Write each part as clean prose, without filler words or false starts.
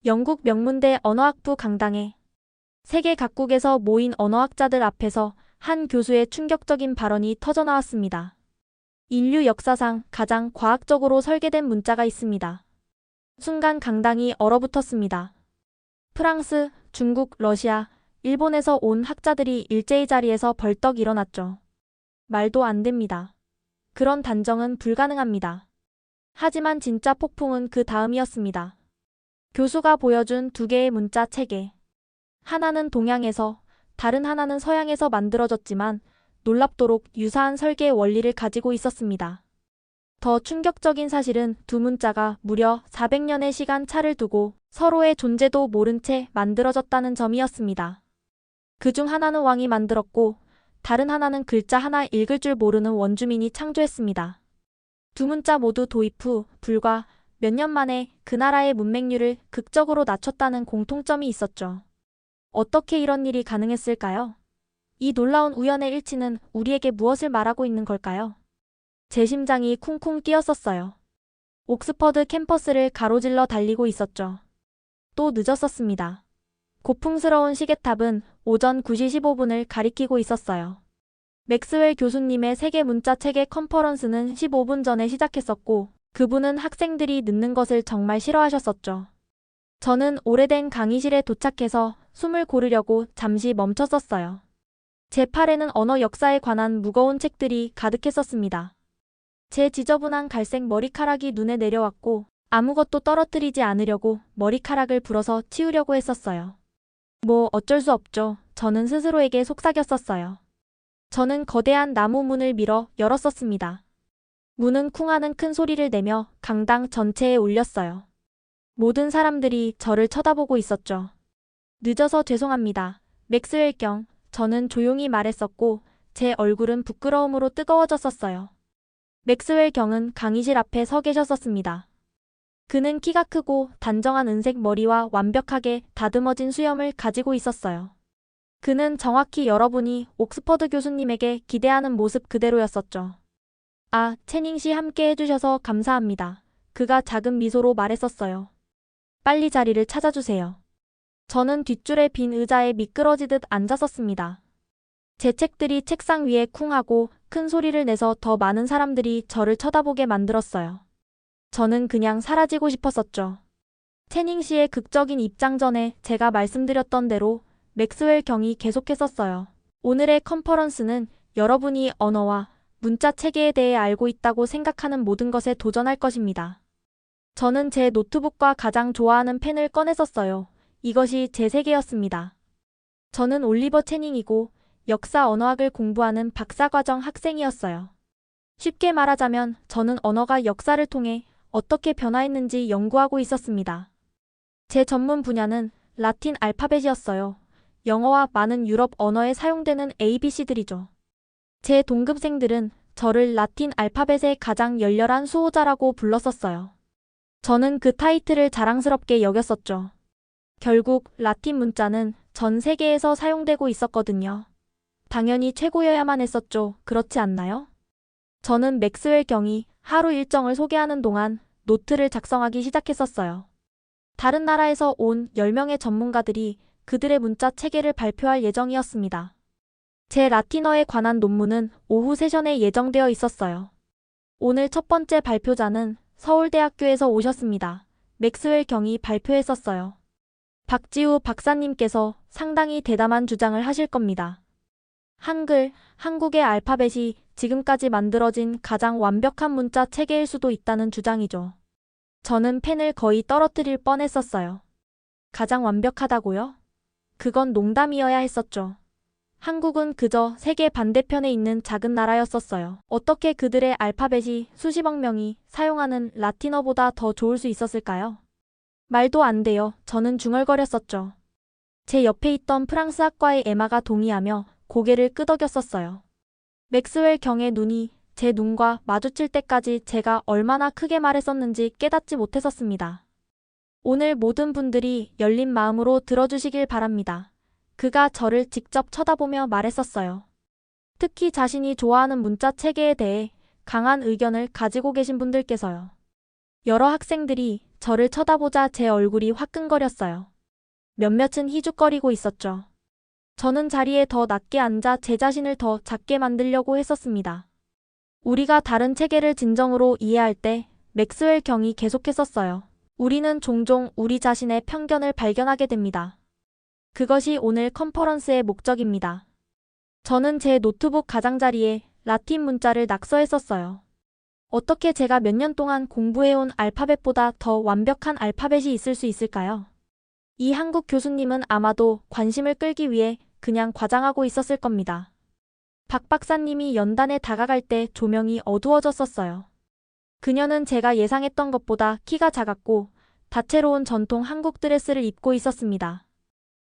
영국 명문대 언어학부 강당에 세계 각국에서 모인 언어학자들 앞에서 한 교수의 충격적인 발언이 터져나왔습니다. 인류 역사상 가장 과학적으로 설계된 문자가 있습니다. 순간 강당이 얼어붙었습니다. 프랑스, 중국, 러시아, 일본에서 온 학자들이 일제히 자리에서 벌떡 일어났죠. 말도 안 됩니다. 그런 단정은 불가능합니다. 하지만 진짜 폭풍은 그 다음이었습니다. 교수가 보여준 두 개의 문자 체계. 하나는 동양에서, 다른 하나는 서양에서 만들어졌지만 놀랍도록 유사한 설계의 원리를 가지고 있었습니다. 더 충격적인 사실은 두 문자가 무려 400년의 시간 차를 두고 서로의 존재도 모른 채 만들어졌다는 점이었습니다. 그중 하나는 왕이 만들었고 다른 하나는 글자 하나 읽을 줄 모르는 원주민이 창조했습니다. 두 문자 모두 도입 후 불과 몇 년 만에 그 나라의 문맹률을 극적으로 낮췄다는 공통점이 있었죠. 어떻게 이런 일이 가능했을까요? 이 놀라운 우연의 일치는 우리에게 무엇을 말하고 있는 걸까요? 제 심장이 쿵쿵 뛰었었어요. 옥스퍼드 캠퍼스를 가로질러 달리고 있었죠. 또 늦었었습니다. 고풍스러운 시계탑은 오전 9시 15분을 가리키고 있었어요. 맥스웰 교수님의 세계 문자 체계 컨퍼런스는 15분 전에 시작했었고 그분은 학생들이 늦는 것을 정말 싫어하셨었죠. 저는 오래된 강의실에 도착해서 숨을 고르려고 잠시 멈췄었어요. 제 팔에는 언어 역사에 관한 무거운 책들이 가득했었습니다. 제 지저분한 갈색 머리카락이 눈에 내려왔고 아무것도 떨어뜨리지 않으려고 머리카락을 불어서 치우려고 했었어요. 뭐 어쩔 수 없죠. 저는 스스로에게 속삭였었어요. 저는 거대한 나무 문을 밀어 열었었습니다. 문은 쿵하는 큰 소리를 내며 강당 전체에 울렸어요. 모든 사람들이 저를 쳐다보고 있었죠. 늦어서 죄송합니다. 맥스웰 경, 저는 조용히 말했었고 제 얼굴은 부끄러움으로 뜨거워졌었어요. 맥스웰 경은 강의실 앞에 서 계셨었습니다. 그는 키가 크고 단정한 은색 머리와 완벽하게 다듬어진 수염을 가지고 있었어요. 그는 정확히 여러분이 옥스퍼드 교수님에게 기대하는 모습 그대로였었죠. 아, 채닝 씨 함께 해주셔서 감사합니다. 그가 작은 미소로 말했었어요. 빨리 자리를 찾아주세요. 저는 뒷줄의 빈 의자에 미끄러지듯 앉았었습니다. 제 책들이 책상 위에 쿵하고 큰 소리를 내서 더 많은 사람들이 저를 쳐다보게 만들었어요. 저는 그냥 사라지고 싶었었죠. 채닝 씨의 극적인 입장 전에 제가 말씀드렸던 대로 맥스웰 경이 계속했었어요. 오늘의 컨퍼런스는 여러분이 언어와 문자 체계에 대해 알고 있다고 생각하는 모든 것에 도전할 것입니다. 저는 제 노트북과 가장 좋아하는 펜을 꺼냈었어요. 이것이 제 세계였습니다. 저는 올리버 채닝이고 역사 언어학을 공부하는 박사과정 학생이었어요. 쉽게 말하자면 저는 언어가 역사를 통해 어떻게 변화했는지 연구하고 있었습니다. 제 전문 분야는 라틴 알파벳이었어요. 영어와 많은 유럽 언어에 사용되는 ABC들이죠. 제 동급생들은 저를 라틴 알파벳의 가장 열렬한 수호자라고 불렀었어요. 저는 그 타이틀을 자랑스럽게 여겼었죠. 결국 라틴 문자는 전 세계에서 사용되고 있었거든요. 당연히 최고여야만 했었죠. 그렇지 않나요? 저는 맥스웰 경이 하루 일정을 소개하는 동안 노트를 작성하기 시작했었어요. 다른 나라에서 온 10명의 전문가들이 그들의 문자 체계를 발표할 예정이었습니다. 제 라틴어에 관한 논문은 오후 세션에 예정되어 있었어요. 오늘 첫 번째 발표자는 서울대학교에서 오셨습니다. 맥스웰 경이 발표했었어요. 박지우 박사님께서 상당히 대담한 주장을 하실 겁니다. 한글, 한국의 알파벳이 지금까지 만들어진 가장 완벽한 문자 체계일 수도 있다는 주장이죠. 저는 펜을 거의 떨어뜨릴 뻔했었어요. 가장 완벽하다고요? 그건 농담이어야 했었죠. 한국은 그저 세계 반대편에 있는 작은 나라였었어요. 어떻게 그들의 알파벳이 수십억 명이 사용하는 라틴어보다 더 좋을 수 있었을까요? 말도 안 돼요. 저는 중얼거렸었죠. 제 옆에 있던 프랑스 학과의 에마가 동의하며 고개를 끄덕였었어요. 맥스웰 경의 눈이 제 눈과 마주칠 때까지 제가 얼마나 크게 말했었는지 깨닫지 못했었습니다. 오늘 모든 분들이 열린 마음으로 들어주시길 바랍니다. 그가 저를 직접 쳐다보며 말했었어요. 특히 자신이 좋아하는 문자 체계에 대해 강한 의견을 가지고 계신 분들께서요. 여러 학생들이 저를 쳐다보자 제 얼굴이 화끈거렸어요. 몇몇은 희죽거리고 있었죠. 저는 자리에 더 낮게 앉아 제 자신을 더 작게 만들려고 했었습니다. 우리가 다른 체계를 진정으로 이해할 때 맥스웰 경이 계속했었어요. 우리는 종종 우리 자신의 편견을 발견하게 됩니다. 그것이 오늘 컨퍼런스의 목적입니다. 저는 제 노트북 가장자리에 라틴 문자를 낙서했었어요. 어떻게 제가 몇 년 동안 공부해온 알파벳보다 더 완벽한 알파벳이 있을 수 있을까요? 이 한국 교수님은 아마도 관심을 끌기 위해 그냥 과장하고 있었을 겁니다. 박 박사님이 연단에 다가갈 때 조명이 어두워졌었어요. 그녀는 제가 예상했던 것보다 키가 작았고 다채로운 전통 한국 드레스를 입고 있었습니다.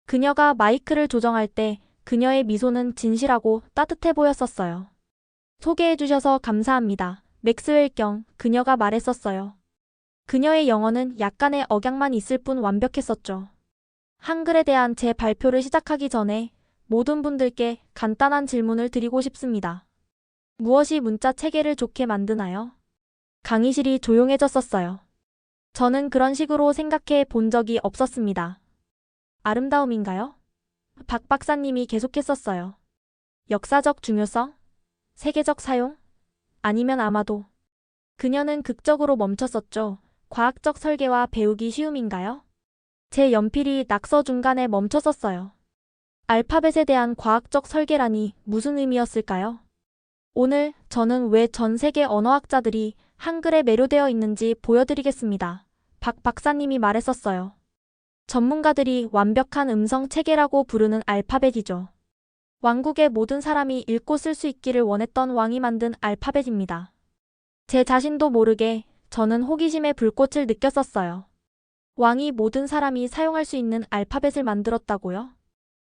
그녀가 마이크를 조정할 때 그녀의 미소는 진실하고 따뜻해 보였었어요. 소개해 주셔서 감사합니다. 맥스웰 경, 그녀가 말했었어요. 그녀의 영어는 약간의 억양만 있을 뿐 완벽했었죠. 한글에 대한 제 발표를 시작하기 전에 모든 분들께 간단한 질문을 드리고 싶습니다. 무엇이 문자 체계를 좋게 만드나요? 강의실이 조용해졌었어요. 저는 그런 식으로 생각해 본 적이 없었습니다. 아름다움인가요? 박 박사님이 계속했었어요. 역사적 중요성? 세계적 사용? 아니면 아마도. 그녀는 극적으로 멈췄었죠. 과학적 설계와 배우기 쉬움인가요? 제 연필이 낙서 중간에 멈췄었어요. 알파벳에 대한 과학적 설계라니 무슨 의미였을까요? 오늘 저는 왜 전 세계 언어학자들이 한글에 매료되어 있는지 보여드리겠습니다. 박 박사님이 말했었어요. 전문가들이 완벽한 음성 체계라고 부르는 알파벳이죠. 왕국의 모든 사람이 읽고 쓸 수 있기를 원했던 왕이 만든 알파벳입니다. 제 자신도 모르게 저는 호기심의 불꽃을 느꼈었어요. 왕이 모든 사람이 사용할 수 있는 알파벳을 만들었다고요?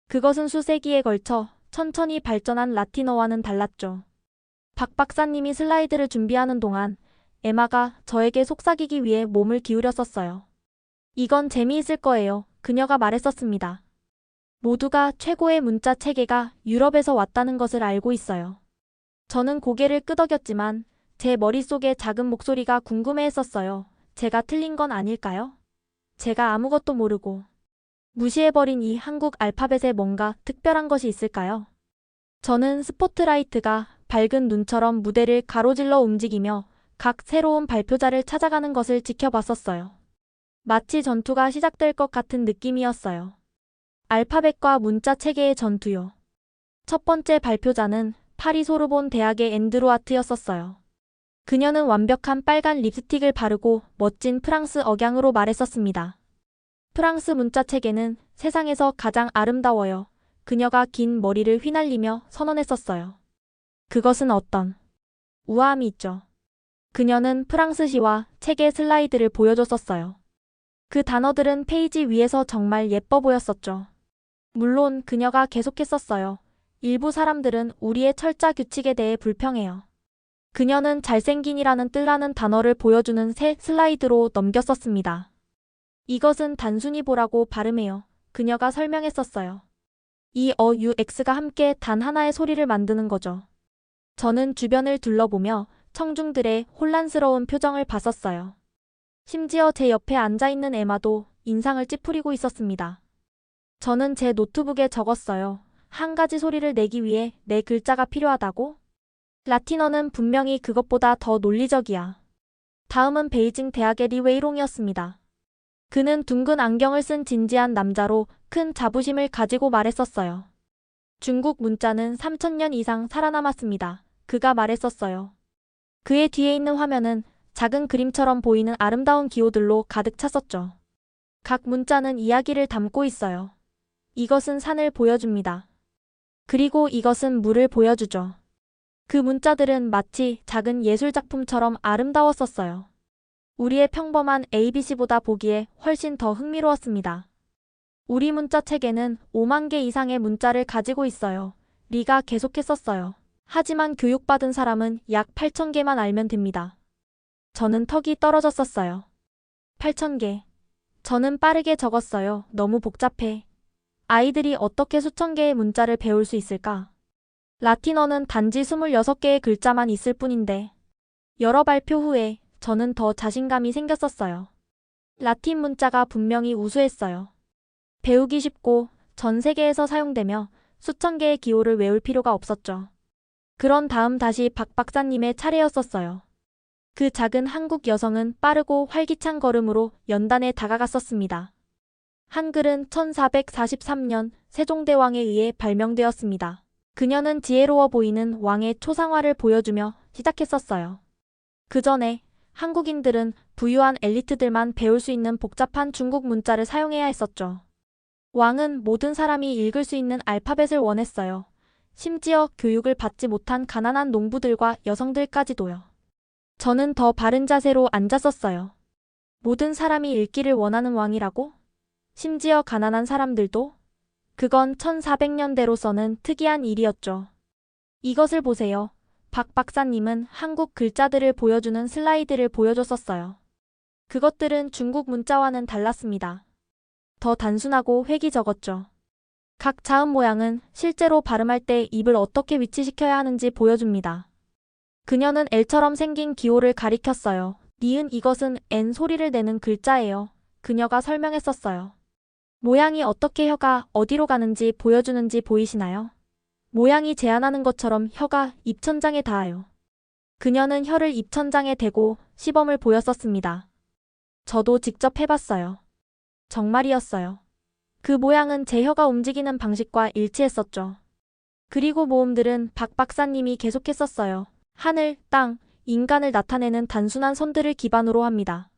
그것은 수세기에 걸쳐 천천히 발전한 라틴어와는 달랐죠. 박 박사님이 슬라이드를 준비하는 동안 에마가 저에게 속삭이기 위해 몸을 기울였었어요. 이건 재미있을 거예요. 그녀가 말했었습니다. 모두가 최고의 문자 체계가 유럽에서 왔다는 것을 알고 있어요. 저는 고개를 끄덕였지만 제 머릿속에 작은 목소리가 궁금해했었어요. 제가 틀린 건 아닐까요? 제가 아무것도 모르고 무시해버린 이 한국 알파벳에 뭔가 특별한 것이 있을까요? 저는 스포트라이트가 밝은 눈처럼 무대를 가로질러 움직이며 각 새로운 발표자를 찾아가는 것을 지켜봤었어요. 마치 전투가 시작될 것 같은 느낌이었어요. 알파벳과 문자 체계의 전투요. 첫 번째 발표자는 파리 소르본 대학의 앤드루 아트였었어요. 그녀는 완벽한 빨간 립스틱을 바르고 멋진 프랑스 억양으로 말했었습니다. 프랑스 문자 체계는 세상에서 가장 아름다워요. 그녀가 긴 머리를 휘날리며 선언했었어요. 그것은 어떤 우아함이 있죠. 그녀는 프랑스시와 책의 슬라이드를 보여줬었어요. 그 단어들은 페이지 위에서 정말 예뻐 보였었죠. 물론 그녀가 계속했었어요. 일부 사람들은 우리의 철자 규칙에 대해 불평해요. 그녀는 잘생긴이라는 뜻라는 단어를 보여주는 새 슬라이드로 넘겼었습니다. 이것은 단순히 보라고 발음해요. 그녀가 설명했었어요. 이 UX가 함께 단 하나의 소리를 만드는 거죠. 저는 주변을 둘러보며 청중들의 혼란스러운 표정을 봤었어요. 심지어 제 옆에 앉아있는 에마도 인상을 찌푸리고 있었습니다. 저는 제 노트북에 적었어요. 한 가지 소리를 내기 위해 네 글자가 필요하다고? 라틴어는 분명히 그것보다 더 논리적이야. 다음은 베이징 대학의 리 웨이롱이었습니다. 그는 둥근 안경을 쓴 진지한 남자로 큰 자부심을 가지고 말했었어요. 중국 문자는 3000년 이상 살아남았습니다. 그가 말했었어요. 그의 뒤에 있는 화면은 작은 그림처럼 보이는 아름다운 기호들로 가득 찼었죠. 각 문자는 이야기를 담고 있어요. 이것은 산을 보여줍니다. 그리고 이것은 물을 보여주죠. 그 문자들은 마치 작은 예술작품처럼 아름다웠었어요. 우리의 평범한 ABC보다 보기에 훨씬 더 흥미로웠습니다. 우리 문자 체계는 5만 개 이상의 문자를 가지고 있어요. 리가 계속했었어요. 하지만 교육받은 사람은 약 8,000개만 알면 됩니다. 저는 턱이 떨어졌었어요. 8,000개. 저는 빠르게 적었어요. 너무 복잡해. 아이들이 어떻게 수천 개의 문자를 배울 수 있을까? 라틴어는 단지 26개의 글자만 있을 뿐인데. 여러 발표 후에 저는 더 자신감이 생겼었어요. 라틴 문자가 분명히 우수했어요. 배우기 쉽고 전 세계에서 사용되며 수천 개의 기호를 외울 필요가 없었죠. 그런 다음 다시 박 박사님의 차례였었어요. 그 작은 한국 여성은 빠르고 활기찬 걸음으로 연단에 다가갔었습니다. 한글은 1443년 세종대왕에 의해 발명되었습니다. 그녀는 지혜로워 보이는 왕의 초상화를 보여주며 시작했었어요. 그 전에 한국인들은 부유한 엘리트들만 배울 수 있는 복잡한 중국 문자를 사용해야 했었죠. 왕은 모든 사람이 읽을 수 있는 알파벳을 원했어요. 심지어 교육을 받지 못한 가난한 농부들과 여성들까지도요. 저는 더 바른 자세로 앉았었어요. 모든 사람이 읽기를 원하는 왕이라고? 심지어 가난한 사람들도? 그건 1400년대로서는 특이한 일이었죠. 이것을 보세요. 박 박사님은 한국 글자들을 보여주는 슬라이드를 보여줬었어요. 그것들은 중국 문자와는 달랐습니다. 더 단순하고 획기적었죠. 각 자음 모양은 실제로 발음할 때 입을 어떻게 위치시켜야 하는지 보여줍니다. 그녀는 L처럼 생긴 기호를 가리켰어요. 니은 이것은 N 소리를 내는 글자예요. 그녀가 설명했었어요. 모양이 어떻게 혀가 어디로 가는지 보여주는지 보이시나요? 모양이 제안하는 것처럼 혀가 입천장에 닿아요. 그녀는 혀를 입천장에 대고 시범을 보였었습니다. 저도 직접 해봤어요. 정말이었어요. 그 모양은 제 혀가 움직이는 방식과 일치했었죠. 그리고 모음들은 박 박사님이 계속했었어요. 하늘, 땅, 인간을 나타내는 단순한 선들을 기반으로 합니다.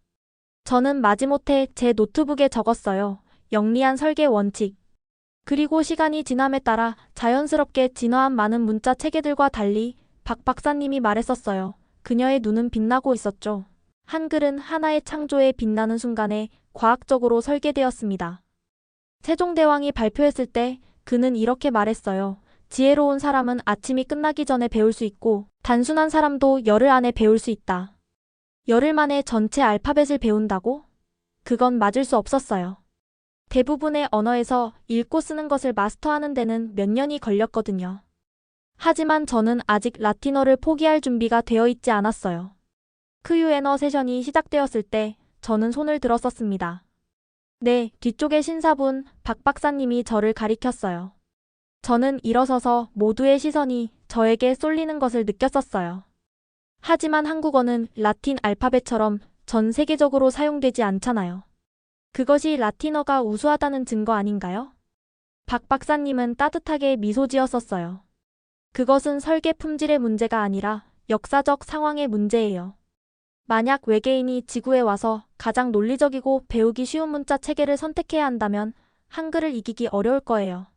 저는 마지못해 제 노트북에 적었어요. 영리한 설계 원칙. 그리고 시간이 지남에 따라 자연스럽게 진화한 많은 문자 체계들과 달리 박 박사님이 말했었어요. 그녀의 눈은 빛나고 있었죠. 한글은 하나의 창조에 빛나는 순간에 과학적으로 설계되었습니다. 세종대왕이 발표했을 때 그는 이렇게 말했어요. 지혜로운 사람은 아침이 끝나기 전에 배울 수 있고 단순한 사람도 열흘 안에 배울 수 있다. 열흘 만에 전체 알파벳을 배운다고? 그건 맞을 수 없었어요. 대부분의 언어에서 읽고 쓰는 것을 마스터하는 데는 몇 년이 걸렸거든요. 하지만 저는 아직 라틴어를 포기할 준비가 되어 있지 않았어요. 크유에너 세션이 시작되었을 때 저는 손을 들었었습니다. 네, 뒤쪽의 신사분 박 박사님이 저를 가리켰어요. 저는 일어서서 모두의 시선이 저에게 쏠리는 것을 느꼈었어요. 하지만 한국어는 라틴 알파벳처럼 전 세계적으로 사용되지 않잖아요. 그것이 라틴어가 우수하다는 증거 아닌가요? 박 박사님은 따뜻하게 미소 지었었어요. 그것은 설계 품질의 문제가 아니라 역사적 상황의 문제예요. 만약 외계인이 지구에 와서 가장 논리적이고 배우기 쉬운 문자 체계를 선택해야 한다면 한글을 이기기 어려울 거예요.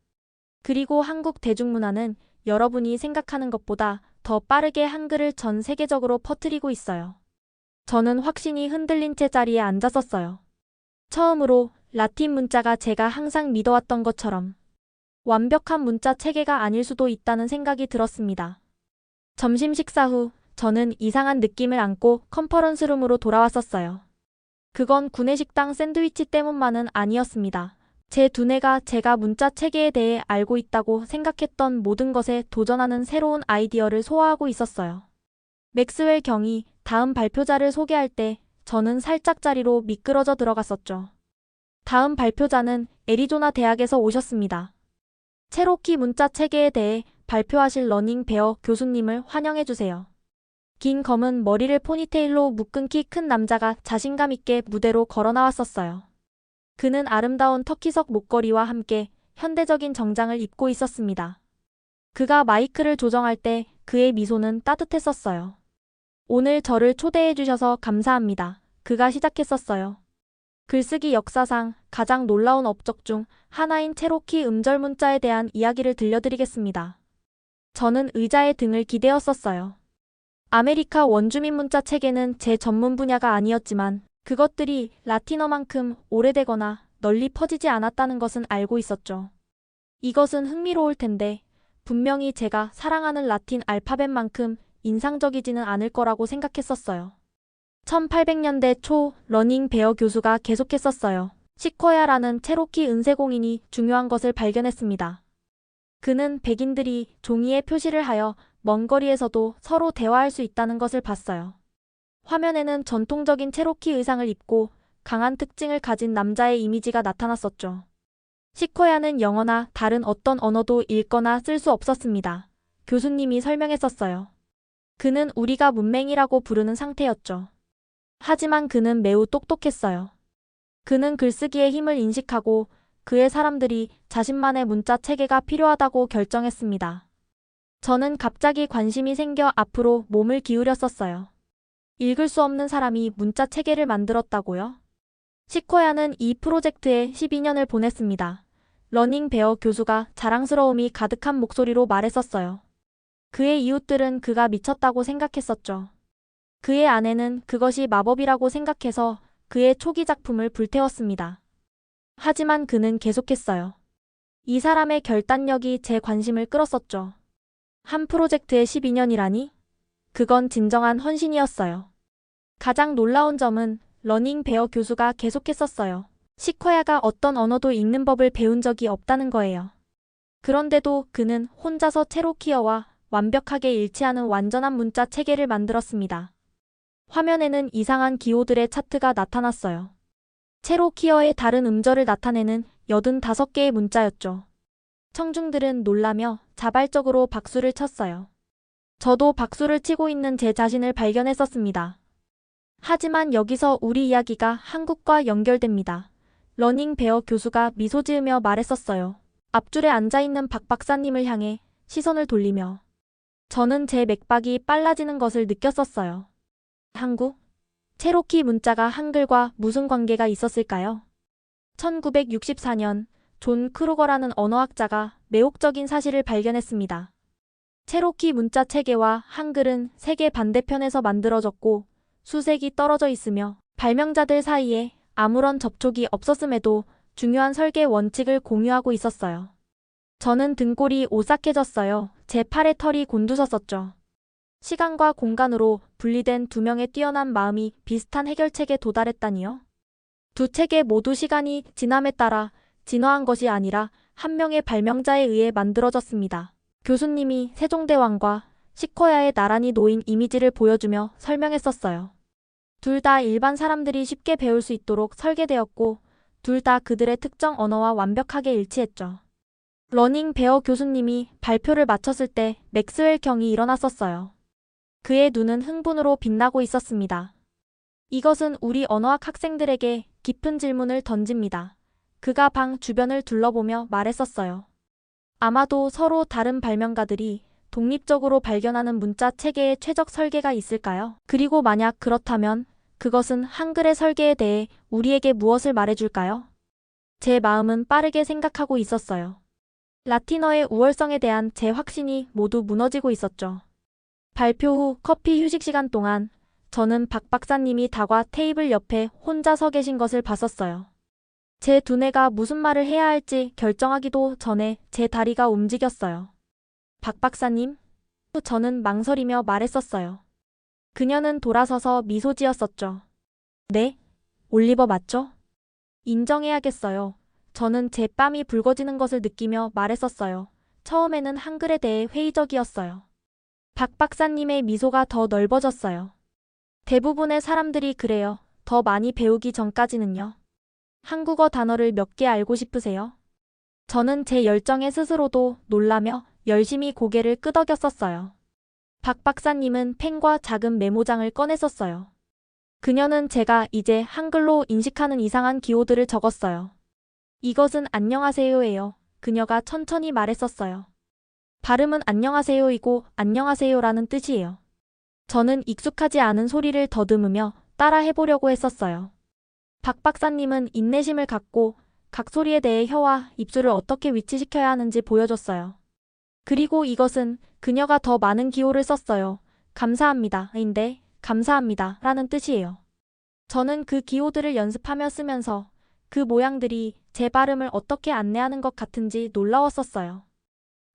그리고 한국 대중문화는 여러분이 생각하는 것보다 더 빠르게 한글을 전 세계적으로 퍼뜨리고 있어요. 저는 확신이 흔들린 채 자리에 앉았었어요. 처음으로 라틴 문자가 제가 항상 믿어왔던 것처럼 완벽한 문자 체계가 아닐 수도 있다는 생각이 들었습니다. 점심 식사 후 저는 이상한 느낌을 안고 컨퍼런스룸으로 돌아왔었어요. 그건 구내식당 샌드위치 때문만은 아니었습니다. 제 두뇌가 제가 문자 체계에 대해 알고 있다고 생각했던 모든 것에 도전하는 새로운 아이디어를 소화하고 있었어요. 맥스웰 경이 다음 발표자를 소개할 때 저는 살짝 자리로 미끄러져 들어갔었죠. 다음 발표자는 애리조나 대학에서 오셨습니다. 체로키 문자 체계에 대해 발표하실 러닝 베어 교수님을 환영해주세요. 긴 검은 머리를 포니테일로 묶은 키 큰 남자가 자신감 있게 무대로 걸어 나왔었어요. 그는 아름다운 터키석 목걸이와 함께 현대적인 정장을 입고 있었습니다. 그가 마이크를 조정할 때 그의 미소는 따뜻했었어요. 오늘 저를 초대해 주셔서 감사합니다. 그가 시작했었어요. 글쓰기 역사상 가장 놀라운 업적 중 하나인 체로키 음절 문자에 대한 이야기를 들려드리겠습니다. 저는 의자에 등을 기대었었어요. 아메리카 원주민 문자 체계는 제 전문 분야가 아니었지만 그것들이 라틴어만큼 오래되거나 널리 퍼지지 않았다는 것은 알고 있었죠. 이것은 흥미로울 텐데 분명히 제가 사랑하는 라틴 알파벳만큼 인상적이지는 않을 거라고 생각했었어요. 1800년대 초 러닝 베어 교수가 계속했었어요. 시코야라는 체로키 은세공인이 중요한 것을 발견했습니다. 그는 백인들이 종이에 표시를 하여 먼 거리에서도 서로 대화할 수 있다는 것을 봤어요. 화면에는 전통적인 체로키 의상을 입고 강한 특징을 가진 남자의 이미지가 나타났었죠. 시코야는 영어나 다른 어떤 언어도 읽거나 쓸 수 없었습니다. 교수님이 설명했었어요. 그는 우리가 문맹이라고 부르는 상태였죠. 하지만 그는 매우 똑똑했어요. 그는 글쓰기의 힘을 인식하고 그의 사람들이 자신만의 문자 체계가 필요하다고 결정했습니다. 저는 갑자기 관심이 생겨 앞으로 몸을 기울였었어요. 읽을 수 없는 사람이 문자 체계를 만들었다고요? 시코야는 이 프로젝트에 12년을 보냈습니다. 러닝 베어 교수가 자랑스러움이 가득한 목소리로 말했었어요. 그의 이웃들은 그가 미쳤다고 생각했었죠. 그의 아내는 그것이 마법이라고 생각해서 그의 초기 작품을 불태웠습니다. 하지만 그는 계속했어요. 이 사람의 결단력이 제 관심을 끌었었죠. 한 프로젝트에 12년이라니? 그건 진정한 헌신이었어요. 가장 놀라운 점은 러닝 베어 교수가 계속했었어요. 시코야가 어떤 언어도 읽는 법을 배운 적이 없다는 거예요. 그런데도 그는 혼자서 체로키어와 완벽하게 일치하는 완전한 문자 체계를 만들었습니다. 화면에는 이상한 기호들의 차트가 나타났어요. 체로키어의 다른 음절을 나타내는 85개의 문자였죠. 청중들은 놀라며 자발적으로 박수를 쳤어요. 저도 박수를 치고 있는 제 자신을 발견했었습니다. 하지만 여기서 우리 이야기가 한국과 연결됩니다. 러닝 베어 교수가 미소 지으며 말했었어요. 앞줄에 앉아있는 박 박사님을 향해 시선을 돌리며. 저는 제 맥박이 빨라지는 것을 느꼈었어요. 한국? 체로키 문자가 한글과 무슨 관계가 있었을까요? 1964년 존 크루거라는 언어학자가 매혹적인 사실을 발견했습니다. 체로키 문자 체계와 한글은 세계 반대편에서 만들어졌고 수색이 떨어져 있으며 발명자들 사이에 아무런 접촉이 없었음에도 중요한 설계 원칙을 공유하고 있었어요. 저는 등골이 오싹해졌어요. 제 팔에 털이 곤두섰었죠. 시간과 공간으로 분리된 두 명의 뛰어난 마음이 비슷한 해결책에 도달했다니요? 두 체계 모두 시간이 지남에 따라 진화한 것이 아니라 한 명의 발명자에 의해 만들어졌습니다. 교수님이 세종대왕과 시코야의 나란히 놓인 이미지를 보여주며 설명했었어요. 둘 다 일반 사람들이 쉽게 배울 수 있도록 설계되었고 둘 다 그들의 특정 언어와 완벽하게 일치했죠. 러닝 베어 교수님이 발표를 마쳤을 때 맥스웰 경이 일어났었어요. 그의 눈은 흥분으로 빛나고 있었습니다. 이것은 우리 언어학 학생들에게 깊은 질문을 던집니다. 그가 방 주변을 둘러보며 말했었어요. 아마도 서로 다른 발명가들이 독립적으로 발견하는 문자 체계의 최적 설계가 있을까요? 그리고 만약 그렇다면 그것은 한글의 설계에 대해 우리에게 무엇을 말해줄까요? 제 마음은 빠르게 생각하고 있었어요. 라틴어의 우월성에 대한 제 확신이 모두 무너지고 있었죠. 발표 후 커피 휴식 시간 동안 저는 박 박사님이 다과 테이블 옆에 혼자 서 계신 것을 봤었어요. 제 두뇌가 무슨 말을 해야 할지 결정하기도 전에 제 다리가 움직였어요. 박 박사님? 저는 망설이며 말했었어요. 그녀는 돌아서서 미소 지었었죠. 네? 올리버 맞죠? 인정해야겠어요. 저는 제 뺨이 붉어지는 것을 느끼며 말했었어요. 처음에는 한글에 대해 회의적이었어요. 박 박사님의 미소가 더 넓어졌어요. 대부분의 사람들이 그래요. 더 많이 배우기 전까지는요. 한국어 단어를 몇 개 알고 싶으세요? 저는 제 열정에 스스로도 놀라며 열심히 고개를 끄덕였었어요. 박 박사님은 펜과 작은 메모장을 꺼냈었어요. 그녀는 제가 이제 한글로 인식하는 이상한 기호들을 적었어요. 이것은 안녕하세요예요. 그녀가 천천히 말했었어요. 발음은 안녕하세요이고 안녕하세요라는 뜻이에요. 저는 익숙하지 않은 소리를 더듬으며 따라 해보려고 했었어요. 박 박사님은 인내심을 갖고 각 소리에 대해 혀와 입술을 어떻게 위치시켜야 하는지 보여줬어요. 그리고 이것은 그녀가 더 많은 기호를 썼어요. 감사합니다. 인데 감사합니다 라는 뜻이에요. 저는 그 기호들을 연습하며 쓰면서 그 모양들이 제 발음을 어떻게 안내하는 것 같은지 놀라웠었어요.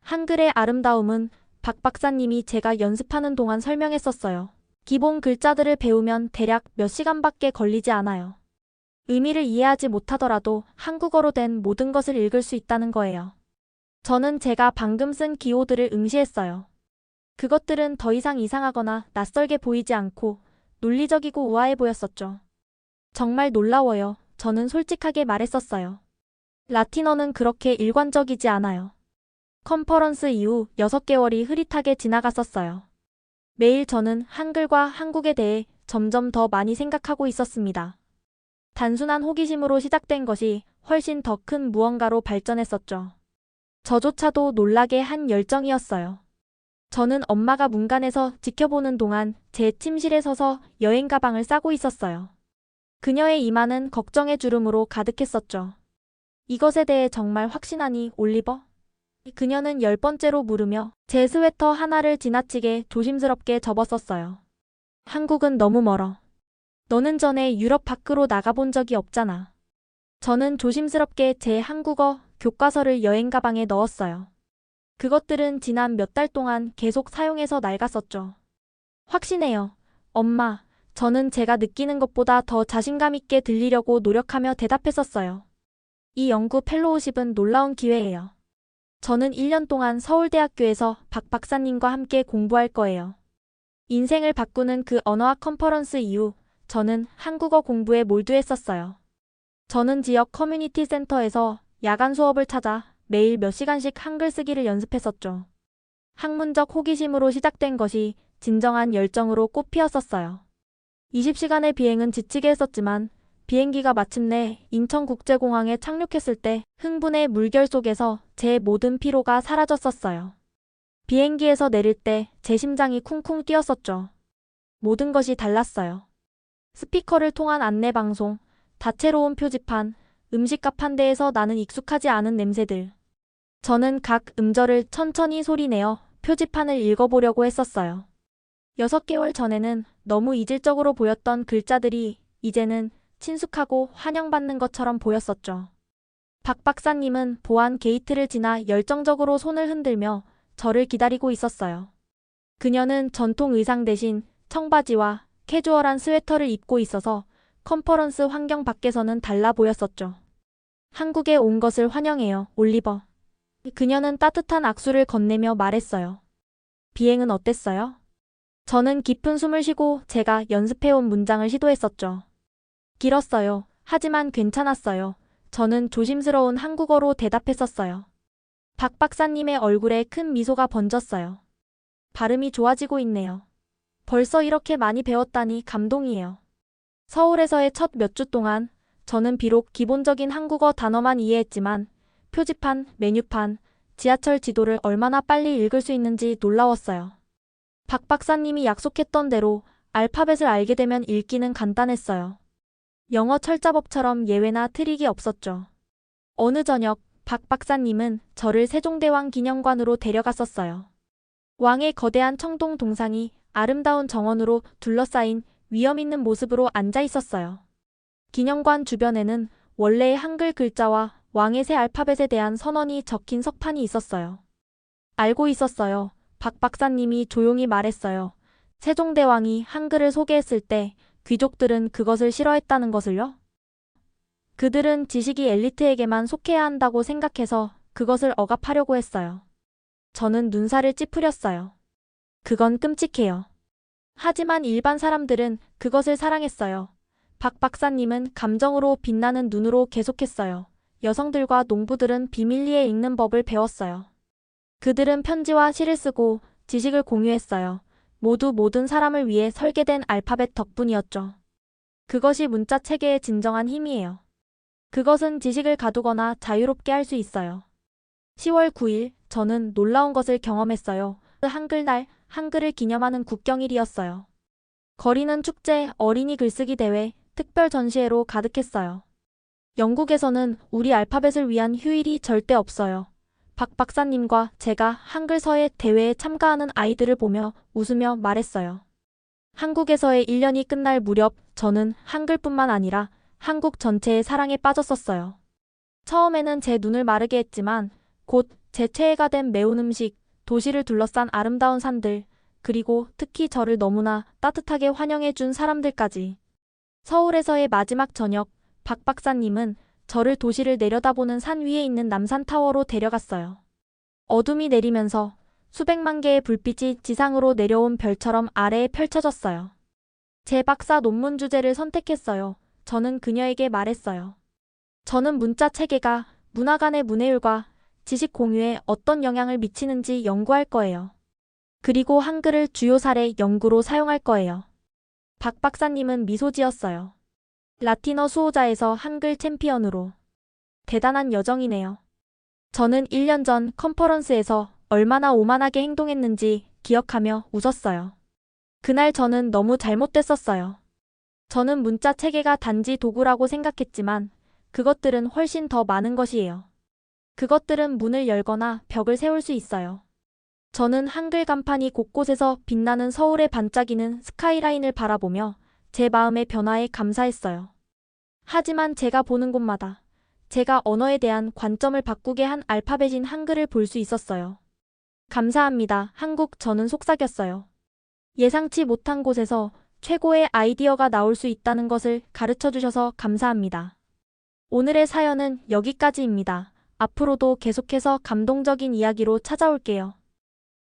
한글의 아름다움은 박 박사님이 제가 연습하는 동안 설명했었어요. 기본 글자들을 배우면 대략 몇 시간밖에 걸리지 않아요. 의미를 이해하지 못하더라도 한국어로 된 모든 것을 읽을 수 있다는 거예요. 저는 제가 방금 쓴 기호들을 응시했어요. 그것들은 더 이상 이상하거나 낯설게 보이지 않고 논리적이고 우아해 보였었죠. 정말 놀라워요. 저는 솔직하게 말했었어요. 라틴어는 그렇게 일관적이지 않아요. 컨퍼런스 이후 6개월이 흐릿하게 지나갔었어요. 매일 저는 한글과 한국에 대해 점점 더 많이 생각하고 있었습니다. 단순한 호기심으로 시작된 것이 훨씬 더 큰 무언가로 발전했었죠. 저조차도 놀라게 한 열정이었어요. 저는 엄마가 문간에서 지켜보는 동안 제 침실에 서서 여행 가방을 싸고 있었어요. 그녀의 이마는 걱정의 주름으로 가득했었죠. 이것에 대해 정말 확신하니, 올리버? 그녀는 10번째로 물으며 제 스웨터 하나를 지나치게 조심스럽게 접었었어요. 한국은 너무 멀어. 너는 전에 유럽 밖으로 나가본 적이 없잖아. 저는 조심스럽게 제 한국어 교과서를 여행 가방에 넣었어요. 그것들은 지난 몇 달 동안 계속 사용해서 낡았었죠. 확신해요. 엄마, 저는 제가 느끼는 것보다 더 자신감 있게 들리려고 노력하며 대답했었어요. 이 연구 펠로우십은 놀라운 기회예요. 저는 1년 동안 서울대학교에서 박 박사님과 함께 공부할 거예요. 인생을 바꾸는 그 언어학 컨퍼런스 이후 저는 한국어 공부에 몰두했었어요. 저는 지역 커뮤니티 센터에서 야간 수업을 찾아 매일 몇 시간씩 한글 쓰기를 연습했었죠. 학문적 호기심으로 시작된 것이 진정한 열정으로 꽃피었었어요. 20시간의 비행은 지치게 했었지만 비행기가 마침내 인천국제공항에 착륙했을 때 흥분의 물결 속에서 제 모든 피로가 사라졌었어요. 비행기에서 내릴 때 제 심장이 쿵쿵 뛰었었죠. 모든 것이 달랐어요. 스피커를 통한 안내방송, 다채로운 표지판, 음식값 한 대에서 나는 익숙하지 않은 냄새들. 저는 각 음절을 천천히 소리내어 표지판을 읽어보려고 했었어요. 6개월 전에는 너무 이질적으로 보였던 글자들이 이제는 친숙하고 환영받는 것처럼 보였었죠. 박 박사님은 보안 게이트를 지나 열정적으로 손을 흔들며 저를 기다리고 있었어요. 그녀는 전통 의상 대신 청바지와 캐주얼한 스웨터를 입고 있어서 컨퍼런스 환경 밖에서는 달라 보였었죠. 한국에 온 것을 환영해요, 올리버. 그녀는 따뜻한 악수를 건네며 말했어요. 비행은 어땠어요? 저는 깊은 숨을 쉬고 제가 연습해온 문장을 시도했었죠. 길었어요. 하지만 괜찮았어요. 저는 조심스러운 한국어로 대답했었어요. 박 박사님의 얼굴에 큰 미소가 번졌어요. 발음이 좋아지고 있네요. 벌써 이렇게 많이 배웠다니 감동이에요. 서울에서의 첫 몇 주 동안 저는 비록 기본적인 한국어 단어만 이해했지만 표지판, 메뉴판, 지하철 지도를 얼마나 빨리 읽을 수 있는지 놀라웠어요. 박 박사님이 약속했던 대로 알파벳을 알게 되면 읽기는 간단했어요. 영어 철자법처럼 예외나 트릭이 없었죠. 어느 저녁 박 박사님은 저를 세종대왕 기념관으로 데려갔었어요. 왕의 거대한 청동 동상이 아름다운 정원으로 둘러싸인 위엄 있는 모습으로 앉아 있었어요. 기념관 주변에는 원래의 한글 글자와 왕의 새 알파벳에 대한 선언이 적힌 석판이 있었어요. 알고 있었어요. 박 박사님이 조용히 말했어요. 세종대왕이 한글을 소개했을 때 귀족들은 그것을 싫어했다는 것을요? 그들은 지식이 엘리트에게만 속해야 한다고 생각해서 그것을 억압하려고 했어요. 저는 눈살을 찌푸렸어요. 그건 끔찍해요. 하지만 일반 사람들은 그것을 사랑했어요. 박 박사님은 감정으로 빛나는 눈으로 계속했어요. 여성들과 농부들은 비밀리에 읽는 법을 배웠어요. 그들은 편지와 시를 쓰고 지식을 공유했어요. 모두 모든 사람을 위해 설계된 알파벳 덕분이었죠. 그것이 문자 체계의 진정한 힘이에요. 그것은 지식을 가두거나 자유롭게 할 수 있어요. 10월 9일 저는 놀라운 것을 경험했어요. 한글날, 한글을 기념하는 국경일이었어요. 거리는 축제, 어린이 글쓰기 대회, 특별 전시회로 가득했어요. 영국에서는 우리 알파벳을 위한 휴일이 절대 없어요. 박 박사님과 제가 한글 서예 대회에 참가하는 아이들을 보며 웃으며 말했어요. 한국에서의 1년이 끝날 무렵 저는 한글뿐만 아니라 한국 전체의 사랑에 빠졌었어요. 처음에는 제 눈을 마르게 했지만 곧 제 최애가 된 매운 음식, 도시를 둘러싼 아름다운 산들, 그리고 특히 저를 너무나 따뜻하게 환영해 준 사람들까지. 서울에서의 마지막 저녁, 박 박사님은 저를 도시를 내려다보는 산 위에 있는 남산타워로 데려갔어요. 어둠이 내리면서 수백만 개의 불빛이 지상으로 내려온 별처럼 아래에 펼쳐졌어요. 제 박사 논문 주제를 선택했어요. 저는 그녀에게 말했어요. 저는 문자 체계가 문화 간의 문해율과 지식 공유에 어떤 영향을 미치는지 연구할 거예요. 그리고 한글을 주요 사례 연구로 사용할 거예요. 박 박사님은 미소 지었어요. 라틴어 수호자에서 한글 챔피언으로. 대단한 여정이네요. 저는 1년 전 컨퍼런스에서 얼마나 오만하게 행동했는지 기억하며 웃었어요. 그날 저는 너무 잘못됐었어요. 저는 문자 체계가 단지 도구라고 생각했지만 그것들은 훨씬 더 많은 것이에요. 그것들은 문을 열거나 벽을 세울 수 있어요. 저는 한글 간판이 곳곳에서 빛나는 서울의 반짝이는 스카이라인을 바라보며 제 마음의 변화에 감사했어요. 하지만 제가 보는 곳마다 제가 언어에 대한 관점을 바꾸게 한 알파벳인 한글을 볼 수 있었어요. 감사합니다. 한국. 저는 속삭였어요. 예상치 못한 곳에서 최고의 아이디어가 나올 수 있다는 것을 가르쳐 주셔서 감사합니다. 오늘의 사연은 여기까지입니다. 앞으로도 계속해서 감동적인 이야기로 찾아올게요.